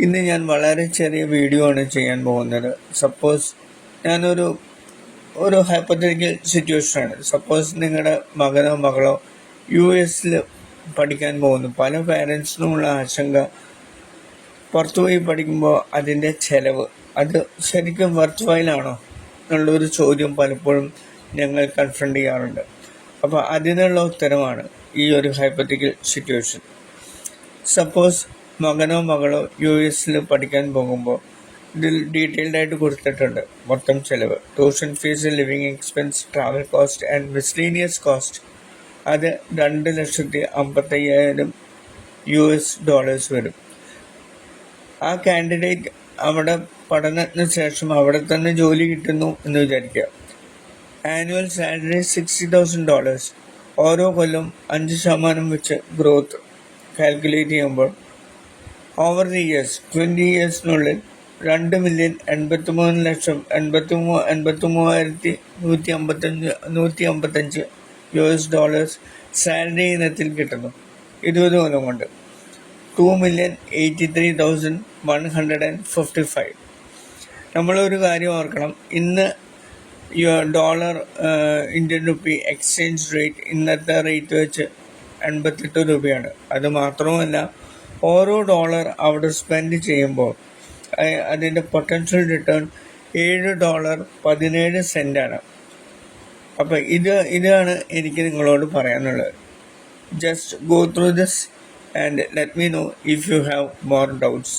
ഇന്ന് ഞാൻ വളരെ ചെറിയ വീഡിയോ ആണ് ചെയ്യാൻ പോകുന്നത്. സപ്പോസ് ഞാനൊരു ഹൈപ്പോത്തറ്റിക്കൽ സിറ്റുവേഷനാണ്. സപ്പോസ് നിങ്ങളുടെ മകനോ മകളോ US പഠിക്കാൻ പോകുന്നു. പല പേരൻസിനുമുള്ള ആശങ്ക, പുറത്തുപോയി പഠിക്കുമ്പോൾ അതിൻ്റെ ചെലവ് അത് ശരിക്കും വർത്ത് എന്നുള്ളൊരു ചോദ്യം പലപ്പോഴും ഞങ്ങൾ കൺഫ്രണ്ട് ചെയ്യാറുണ്ട്. അപ്പോൾ അതിനുള്ള ഉത്തരമാണ് ഈ ഒരു ഹൈപ്പോത്തറ്റിക്കൽ സിറ്റുവേഷൻ. സപ്പോസ് മകനോ മകളോ US പഠിക്കാൻ പോകുമ്പോൾ ഇതിൽ ഡീറ്റെയിൽഡ് ആയിട്ട് കൊടുത്തിട്ടുണ്ട് മൊത്തം ചെലവ്, tuition fees, living expense, travel cost and miscellaneous cost. അത് $2,55,000 വരും. ആ കാൻഡിഡേറ്റ് അവിടെ പഠനത്തിന് ശേഷം അവിടെ തന്നെ ജോലി കിട്ടുന്നു എന്ന് വിചാരിക്കുക. Annual salary $60,000. ഓരോ കൊല്ലം 5% വെച്ച് ഗ്രോത്ത് കാൽക്കുലേറ്റ് ചെയ്യുമ്പോൾ ഓവർ ദി ഇയേഴ്സ് 20 ഇയേഴ്സിനുള്ളിൽ $2,83,155 സാലറി ഇനത്തിൽ കിട്ടുന്നു. 20 കൊല്ലം കൊണ്ട് 2,83,155. നമ്മളൊരു കാര്യം ഓർക്കണം, ഇന്ന് dollar Indian rupee exchange rate ഇന്നത്തെ റേറ്റ് വെച്ച് 88 രൂപയാണ്. അത് മാത്രവുമല്ല, ഓരോ ഡോളർ അവിടെ സ്പെൻഡ് ചെയ്യുമ്പോൾ അതിൻ്റെ പൊട്ടൻഷ്യൽ റിട്ടേൺ $7.17. അപ്പം ഇതാണ് എനിക്ക് നിങ്ങളോട് പറയാനുള്ളത്. Just go through this and let me know if you have more doubts.